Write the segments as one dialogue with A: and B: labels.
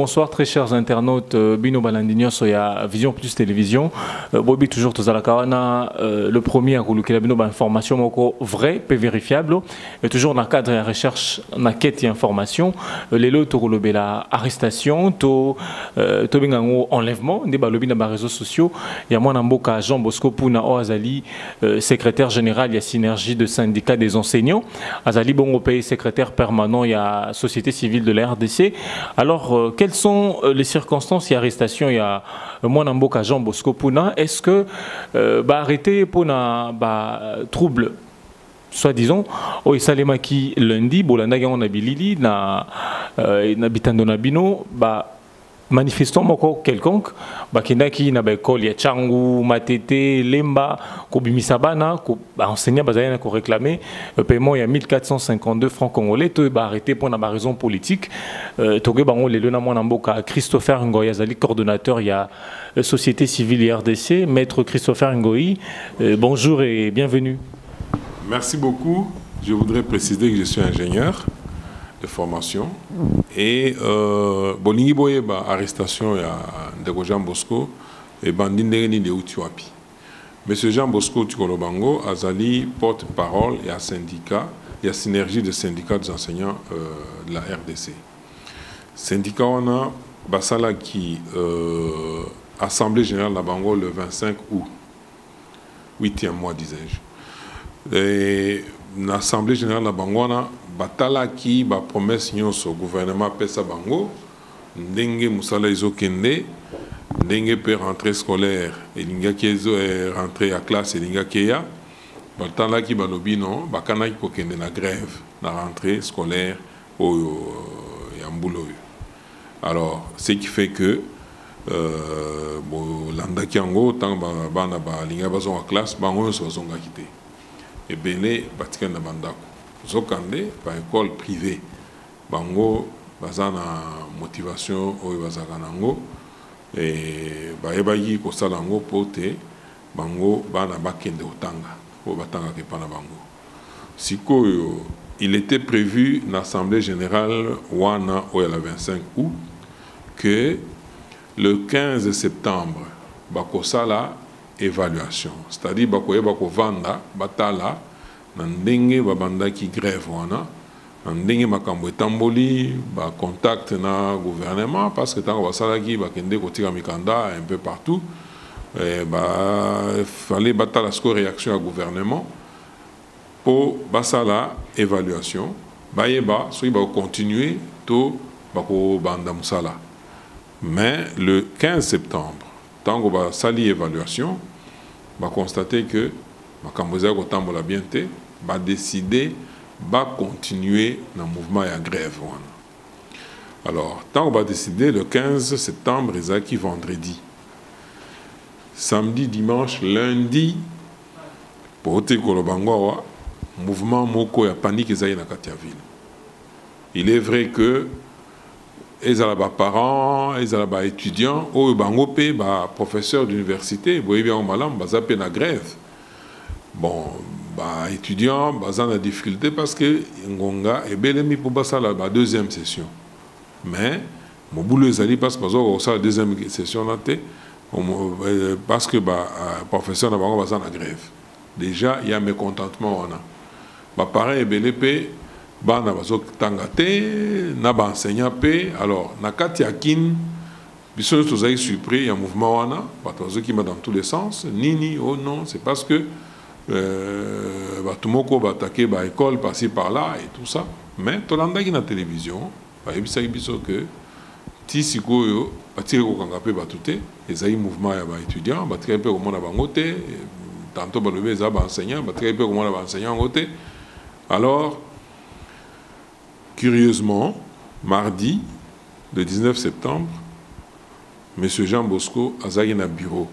A: bonsoir très chers internautes. Bino Balandinho Soya Vision Plus Télévision. Bobby toujours tous à la Karana. Le premier à Kouloukela Bino information moko vrai, peu vérifiable. Et toujours dans le cadre de la recherche, na quête et information. Les lots de la arrestation, to bingango enlèvement. Des balobi dans les réseaux sociaux. Il y a moi Namboka Jean Bosco Pouna Oazali, secrétaire général. Il y a synergie de syndicats des enseignants. Azali Bongo Pays, secrétaire permanent. Il y a société civile de la RDC. Alors, quelles sont les circonstances et arrestations? Il y a Mwanamboka Jean Bosco Pouna. Est-ce que arrêté pour un trouble, soi-disant, au Salemaki lundi, Bolanda on a bilili, na bitando na bino, manifestant moko quelconque, bakendaki na ba école ya Changu, Matete, Lemba, Kobimisabana, enseignant bazayana ko réclamer paiement il y a 1452 francs congolais, to ba arrêté pour na raison politique. Toge bango le na mwana mboka Christopher Ngoyi azali coordonnateur il y a société civile RDC, maître Christopher Ngoyi. Bonjour et bienvenue.
B: Merci beaucoup. Je voudrais préciser que je suis ingénieur de formation et bolingi boye arrestation ya ndeko Jean Bosco et bandindeni de Utiwapi. Monsieur Jean Bosco Tukolobango azali porte-parole et un syndicat, il y a synergie de syndicats des enseignants de la RDC. Syndicat on a basala qui assemblée générale de Bango le 25 août, 8e mois disais-je. Et l'assemblée générale de Bango on a batala qui ba promesse nyonso gouvernement pesa bango ndenge musala izokende ndenge pe rentrée scolaire elinga kezo rentrée à classe elinga keya batala qui balobi non bakana ki kokende na grève na rentrée scolaire au yambulo. Alors ce qui fait que landa kiango tant bana ba linga bazo en classe bango so zonga kité et belé batika na bandako zokande par école privée bango bazana motivation oyo bazakanango et bayebayi ko salango pote bango bana bakende otanga o batanga ke pana bango sikoyo. Il était prévu l'assemblée générale wana oyo la 25 août que le 15 septembre bakosala évaluation, c'est-à-dire bakoyeba ko vanda batala na ndenge babanda ki grève wana na ndenge makambo etamboli ba contact na gouvernement parce que tant basala ki bakende kotika mikanda un peu partout et fallait batala score réaction à gouvernement pour basala évaluation bayeba so ba continuer to bako banda musala. Mais le 15 septembre tant ba sali évaluation ba constater que makamboza ko tambola bien te ba décider ba continuer dans mouvement ya grève wana. Alors tant on va décider le 15 septembre ezaki vendredi, samedi, dimanche, lundi pour te kolobangwa mouvement moko ya panique ezali na kati ya ville. Il est vrai que ezala ba parents, ezala ba étudiants o bango pe ba professeurs d'université boyebi en malam bazape na grève. Bon, bah étudiants, bah en a difficulté parce que ngonga et belemi pour basa la deuxième session. Mais mon boulot est parce que la deuxième session là parce que bah professeur n'a pas basa la grève. Déjà il y a mécontentement on a. Bah pareil belépé bah na bazo tangate na ba enseignant pe alors na kati akin biso tous ay surpris il y a mouvement on a bah bazo qui va dans tous les sens nini oh non c'est parce que tout le monde va attaquer l'école, passer par là et tout ça. Mais tout le monde qui la télévision, il y a que si si vous avez un mouvement étudiant, vous avez un côté, tantôt vous avez un enseignant, vous avez un enseignant côté. Alors, curieusement, mardi, le 19 septembre, M. Jean Bosco a un bureau.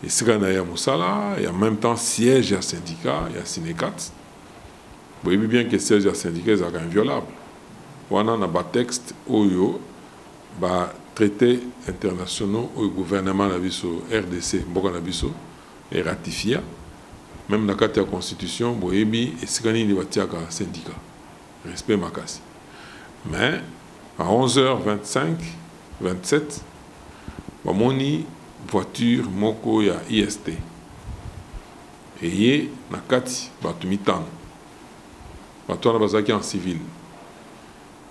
B: Et il y a en même temps siège à syndicat, il y a synécat. Vous voyez bien que siège à syndicat est inviolable. On a un texte où traité internationaux au gouvernement de RDC est ratifié. Même dans la constitution, vous voyez bien que c'est un syndicat. Respect Makasi. Mais à 11h25, 27, bamoni voiture moko ya IST. Et yé na kati batu mitano. Batu wana bazaki en civil.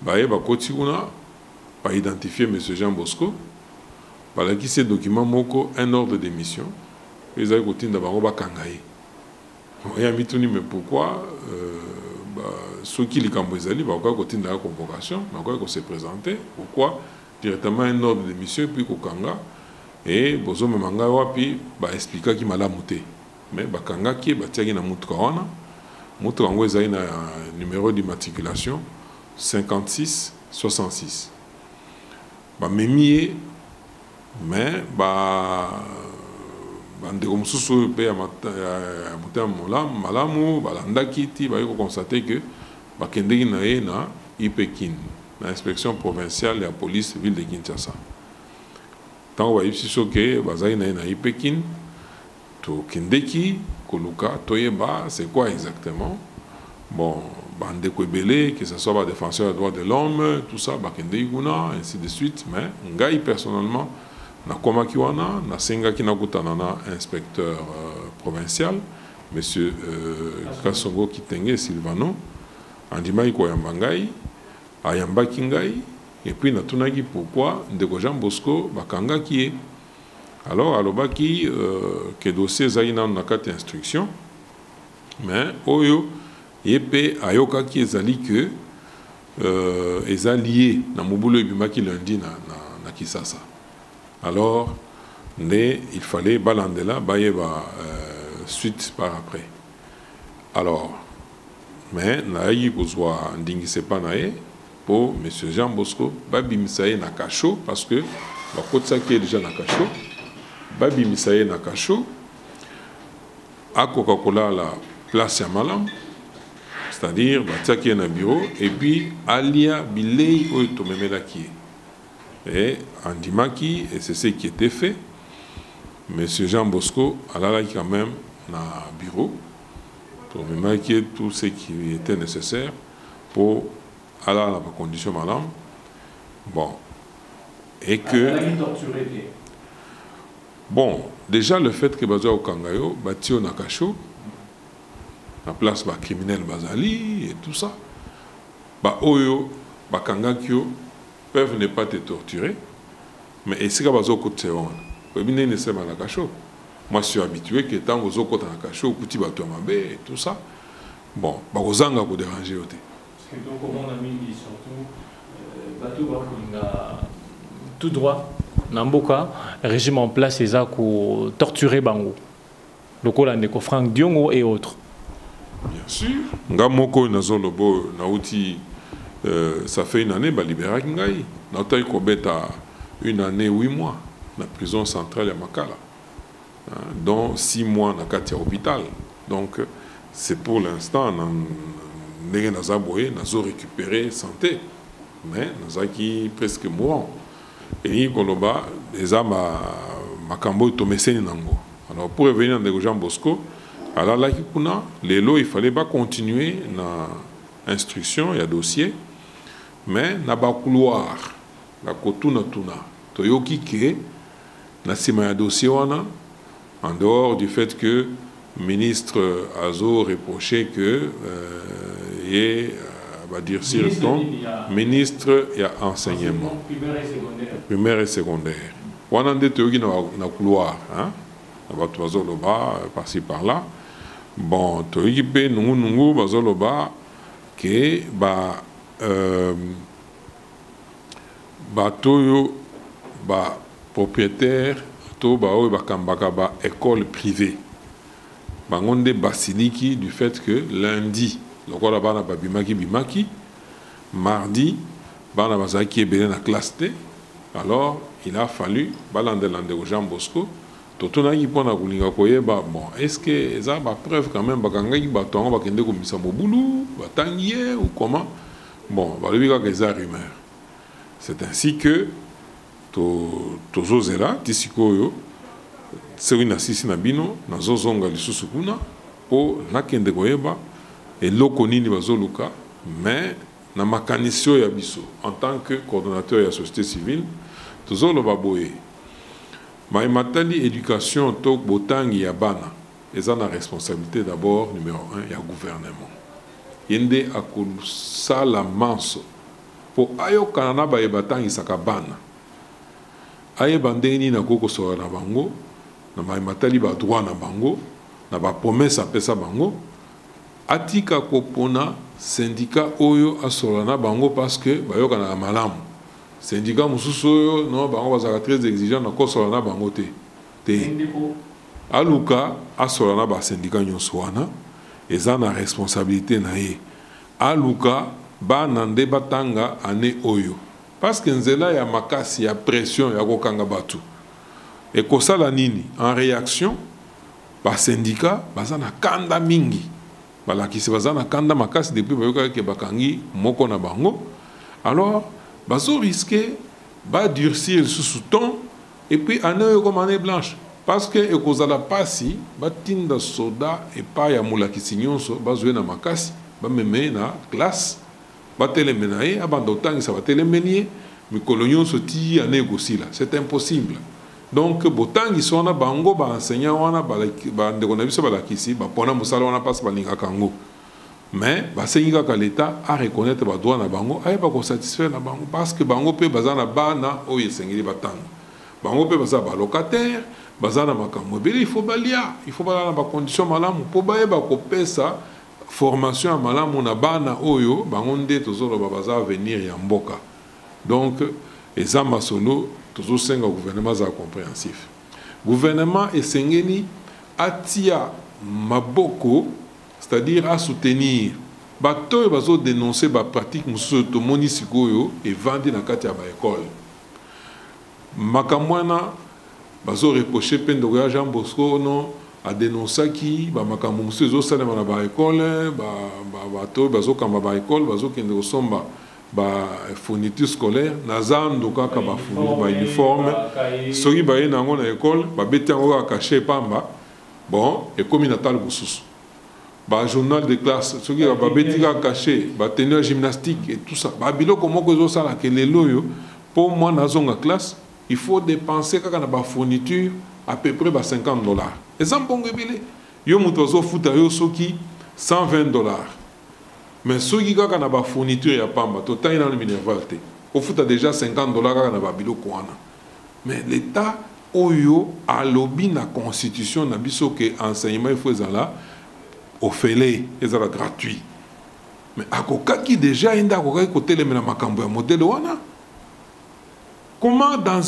B: Baye bakoti kuna ba identifier M. Jean Bosco. Balaki ce document moko un ordre de mission. Ils avaient kotinda bango bakangaye. Ya mituni mais pourquoi ceux qui les cambouezali pourquoi kotinda la convocation, pourquoi qu'on s'est présenté, pourquoi directement un ordre de mission puis kokanga et bozo memanga wapi ba expliquer ki mala muté. Mais bakanga ki batiaki na mutuka wana. Mutuka ngo ezali na numéro d'immatriculation 56 66. Ba memié mais ndeko mosusu pe ya motema malamu balandaki ti baye constater que bakendeki na ye na IPEKIN, na inspection provinciale de la police ville de Kinshasa. Tant bayebisi so ke bazali na ye na IPEKIN tokendeki koluka toyeba c'est quoi exactement. Bon, bandeko ebele, que ce soit ba défenseur des droits de l'homme, tout ça bakendeki kuna ainsi de suite, mais ngai personnellement na komaki wana na sengaki na kutana na inspecteur provincial monsieur Kasongo Kitenge Silvano andimai ko yamba ngai ayambaki ngai et puis natunaki pourquoi ndeko Jean Bosco bakangaki ye. Alors alobaki que dossier ezali na kati instruction mais oyo yepe ayokaki ezali que ezali na mobulu ebimaki lundi na Kisasa. Alors, il fallait balandela, bayeba suite par après. Alors, mais naï kozwa ndingi sepa nae pour M. Jean Bosco, babi misaye na kacho parce que bakotsa qui est déjà na kacho, babi misaye na kacho, à Coca-Cola la place ya malam, c'est-à-dire batia qui est na bureau et puis alia bilei oyo tomemela qui est. Et Andimaki, et c'est ce qui était fait, M. Jean Bosco a là quand même dans le bureau pour me marquer tout ce qui était nécessaire pour aller à la condition madame. Bon. Et que. Bon, déjà le fait que Bazo Kangayo, Batio Nakacho, la place bah, criminel Bazali et tout ça, bah Oyo, bah Kangakyo, peuvent ne pas te torturer, mais est-ce que vous avez moi je suis habitué que tant que vous avez un cachot, petit bateau et tout ça, bon, vous avez vous déranger.
A: Parce que donc, comme on a mis surtout, bateau tout droit, Namboka, régime en place, c'est ça qu'on torturer Bango. Le colonel Franck Diongo et autres.
B: Bien sûr, Ngamoko Nazolobo, Nauti. Ça fait une année, bah, libéré Ngai. Nataï Kobeta, une année, 8 mois, dans la prison centrale à Makala. Dont 6 mois dans le hôpital. Donc, c'est pour l'instant, nous avons récupéré santé. Mais nous avons presque mourant. Et nous avons des âmes à Makambo et Tomeseni Nango. Alors, pour revenir dans Jean Bosco, alors là, il fallait pas continuer dans l'instruction, il y a dossier. Mais na ba couloir na kotuna tuna toyoki ke na sima ya dossier wana en dehors du fait que le ministre Azo reprochait que va dire si le ton ministre y a enseignement primaire et secondaire wana nde toyoki na couloir hein na ba tozo loba par-ci par-là bon toyoki pe nungu bazo loba ke ba batoyo ba propriétaire to ba o ba kambaka ba école privée bangonde basiliki du fait que lundi lokola bana ba bimaki mardi bana bazaki ebele na classe T alors il a fallu balandelande au Jean Bosco totonaki pona kulinga koyeba bon est-ce que ça ba preuve quand même bakangaki batongo bakende ko misa mobulu batangiye ou comment. Bon, c'est ainsi que tozozela tisikoyo sewi na sisi na bino nazozonga lisusu kuna po nakende koyeba eloko nini bazoluka mais na makanisio ya biso en tant que coordonnateur de la société civile tozolo baboye ma matali éducation to botangi ya bana eza na responsabilité d'abord numéro 1 ya gouvernement yende akusala manso po ayokana na bayebatangisaka bana ayeba ndenge nini akokosola na bango na matali ba droit na bango na ba promesse apesa bango atika kopona syndicat oyo asola na bango parce que bayokana na malamu syndicat mususu oyo no bango bazaka très exigeant na kosola na bango te aluka asola na ba syndicat nyonso wana eza na responsabilité na ye aluka bana nde batanga ane oyo parce que nzela ya makasi ya pression ya kokanga batu ekosala nini en réaction ba syndicat baza na kanda mingi balakisi baza na kanda makasi depuis bayoka ke bakangi moko na bango alors bazo risquer ba durcir sous ton et puis ane oyo comme année blanche parce que ekozala pasi batinda soda et pa ya mulakisi nyonso bazwe na makasi bameme na classe batelemena ye abanda otangisa batelemenie mikolo nyonso ti ane ekosila c'est impossible donc botangiso wana bango baenseignant wana bandeko na biso balakisi bapona mosala wana mpasi balingaka yango mais basengi kaka l'état a reconnaître badroit na bango ayeba kosatisfaire na bango parce que bango mpe baza na bana oyo esengeli batanga bango mpe baza balocataire baza na makambo ebele il faut balia il faut bala na bacondition malamu mpo bayeba kopesa formation ya malamu na bana oyo bango nde tozoloba baza avenir ya mboka donc eza masolo tozosenga gouvernement aza compréhensif gouvernement esengeli atia maboko c'est-à-dire à soutenir bato oyo bazodénoncer bapratique mosusu tomoni sikoyo evandi na kati ya baekole makambo wana bazoreproche mpe ndeko ya Jean Bosco no adénonçaki bamakambo mosusu ezosalema na baekole bato oyo bazokamba baekole bazokende kosomba fourniture scolaire naza ndo kaka bauniforme soki baye na yango na ekole babeti yango kaka kashe pamba bon ekomi na talo mosusu journal de classe soki babeti kaka kashe tenue gymnastique et tout ça biloko moko ezosala ke lelo oyo mpo mwana azonga classe il faut dépenser kaka na fourniture à peu près $50 eza mbongo ebele yo moto azofuta yo soki $120 mais soki kaka na fourniture ya pamba totangi na minerval te ofuta déjà $50 kaka na biloko wana mais l'état oyo alobi na constitution na biso ke enseignement il faut ezala ofele ezala gratuit mais akokaki déjà enda akokaki kotelemela makambo ya modèle wana. Comment dans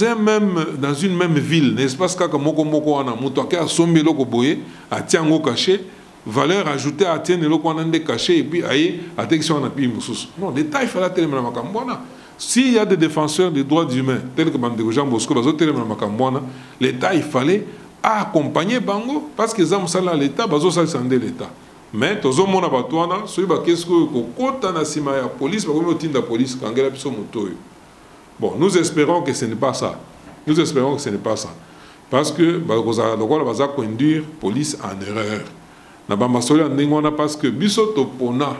B: une même ville, n'est-ce pas que moko wana muto aka sombe loko boye atiango caché, valeur ajoutée à tienne loko wana ndé caché et puis aye attention na pi mususu. Non, l'État il fallait tellement makambona. S'il y a des défenseurs des droits humains tels que Bandeko Jean Bosco bazo tellement makambona, l'État il fallait accompagner bango parce que ça musala l'État bazo salsandé l'État. Mais tozo mona batwana, soyi ba kesko ko kota na sima ya police ba ko tinda police kangela biso motoyo. Bon, nous espérons que ce n'est pas ça. Nous espérons que ce n'est pas ça. Parce que on va conduire la police en erreur. Parce que biso topona,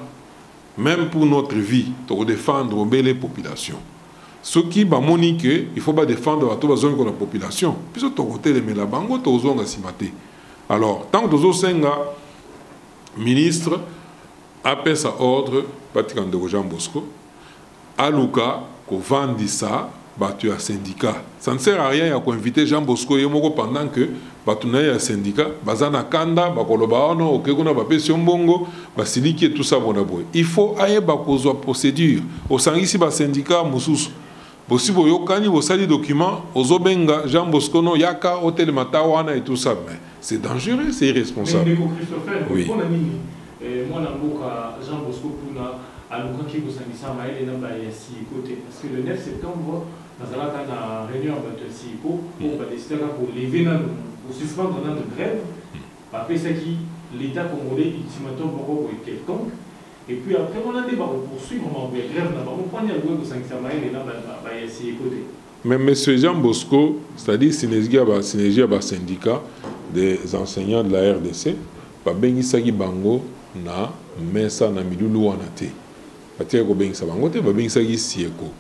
B: même pour notre vie, pour défendre les populations. Ce qui va moniquer, il faut pas défendre la population. Biso tokote les melabango tozonga simate. Alors, tant que tozo senga ministre appelle sa ordre, Patrick de Jean Bosco, aluka ko vandisa batu ya syndicat. Ça ne sert à rien ya ko inviter Jean Bosco yemoko pendant que batu na ya syndicat bazana kanda bakoloba ono okekuna ba pesi mbongo basiliki et tout ça bona boy. Il faut ayeba kozwa procédure au sangisi ba syndicat mususu. Possible yokani osali document ozobenga Jean Bosco no yaka hotel matawana et tout ça mais c'est dangereux, c'est irresponsable.
A: Oui. Moi na mboka Jean Bosco puna aluka qui vous sangisa maele na ba ya côté parce que le 9 septembre nazalaka na réunion à Batosiko pour décider pour lever pour suspendre de grève après ça qui l'état congolais ultimatum pour quelconque et puis après on a débat pour poursuivre on va grève là on prend le goût de sangisa maele na ba ya côté.
B: Mais monsieur Jean Bosco, c'est-à-dire synergie à syndicat des enseignants de la RDC, ba bengi sagi bango na mesa na milulu wana te. batia ko bengisa bango te babengisa ki sieko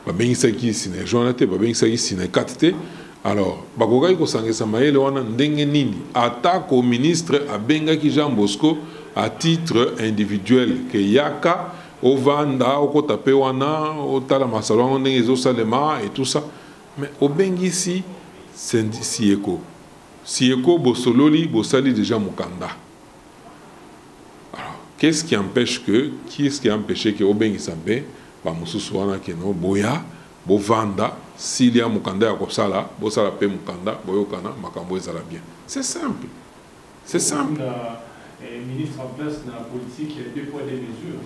B: babengisa ki sine journée te babengisa ki sine 4 te. Alors bakokai ko sangesa mayele wana ndenge nini ata ko ministre abenga ki Jean Bosco à titre individuel que yaka ovanda okotape wana otala masalon ndenge ezosalema et tout ça, mais obengisi sieko sieko bosololi bosali déjà mukanda. Alors qu'est-ce qui empêche que obengisa be ba mususu wana ke no boya bovanda s'il y a mukanda ya kosala bosala pe mukanda boyokana makambo ezala bien. C'est simple, c'est simple.
A: Ministre en place dans la politique, il y a 2 poids 2 mesures.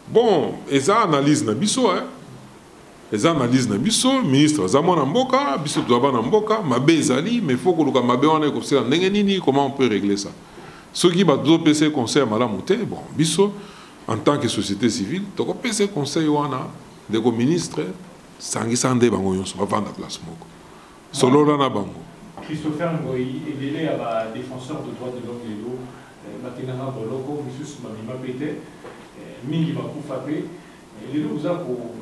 B: Bon, eza analyse na biso eza analyse na biso ministre za mwana mboka biso to ba na mboka mabe ezali mais faut que luka mabe wana ko sala ndenge nini, comment on peut régler ça. Ceux qui ba do PC conseil malamu te, bon biso en tant que société civile to ko PC conseil wana de ko ministre sangisa nde bango yonso ba vanda place moko solo na bango.
A: Christopher Ngoyi est délai à défenseur de droits de l'homme et l'eau. Bakinanga boloko misus mamima pete mingi bakufa pe lelo vous a pour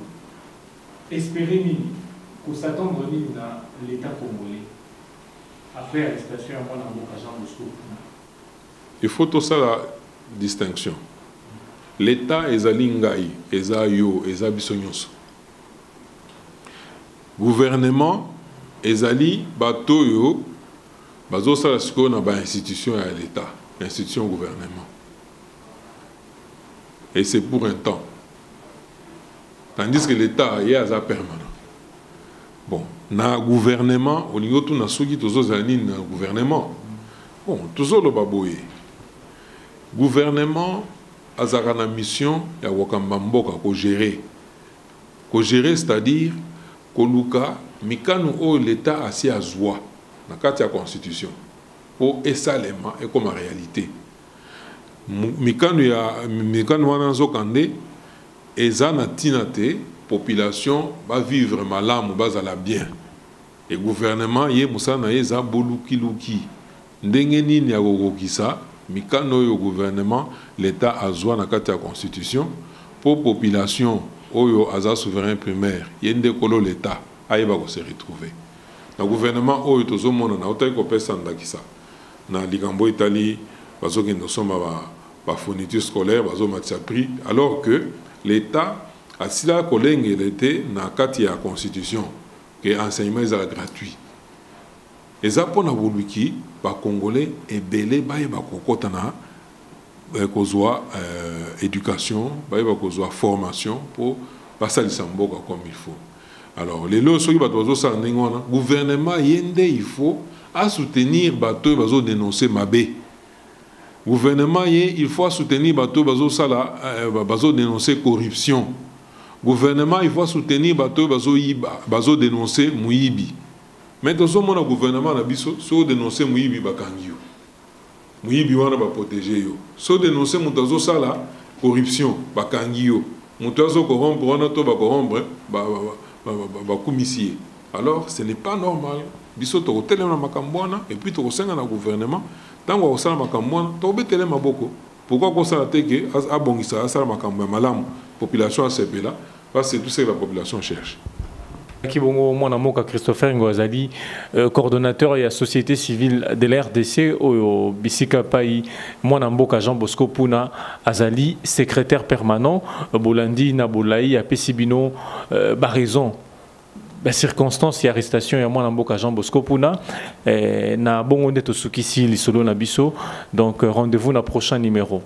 A: espérer nini pour s'attendre nini na l'état congolais après l'arrestation à mwana mboka Jean Bosco.
B: Il faut tout ça la distinction. L'état ezali ngai eza yo eza biso nyonso. Gouvernement ezali bato yo bazo sala siko na ba institution ya l'état. Institution gouvernement. Et c'est pour un temps. Tandis que l'État est à permanent. Bon, na gouvernement, au niveau tout na souki tous aux années na gouvernement. Bon, tous le baboye. Gouvernement a une mission ya wakambamboka ko gérer. Ko gérer c'est-à-dire ko luka mikanu o l'État asi azwa na kati ya constitution. Pour esalema et comme réalité mikanu wana nzokande eza na tina te population va vivre malamu bazala bien et gouvernement ye musana eza bolukiluki ndenge nini ya kokokisa mikano yo gouvernement l'état azwa na kati ya constitution pour population oyo aza souverain primaire yende kolo l'état ayeba ko se retrouver na gouvernement oyo tozomona na otai ko pesa ndakisa na likambo itali bazoki ndosoma ba fourniture scolaire bazo matcha prix alors que l'état a sila kolenge l'été na kati ya constitution que enseignement est gratuit eza pona boluki ba congolais ebele baye ba kokota na kozwa éducation baye ba kozwa formation pour basalisa mboka comme il faut. Alors les lois soki bato bazo sala ndenge wana gouvernement yende il faut à soutenir bateau bazo dénoncer mabé. Gouvernement il faut soutenir bateau bazo sala bazo dénoncer corruption. Gouvernement il faut soutenir bateau bazo dénoncer muibi. Mais dans ce moment gouvernement na biso so dénoncer muibi bakangi yo. Muibi wana ba protéger yo. So dénoncer mutazo sala corruption bakangi yo. Mutazo corrompre wana to ba corrompre ba commissaire. Alors ce n'est pas normal. Biso to telema makambwana et puis to senga na gouvernement tango ko sala makambwana to betele maboko. Pourquoi ko sala teke abongisa sala makambo malamu population a sepela parce que tout ce que la population cherche.
A: Kibongo mwana moka Christopher Ngwazali coordonnateur et société civile de l'RDC au Bisika Pai mwana mboka Jean Bosco Puna Azali secrétaire permanent Bolandi na Bolai a Pesibino ba raison la circonstance et arrestation ya mwana mboka Jean Bosco Puna na bongo ndeto sukisi lisolo na biso donc rendez-vous na prochain numéro.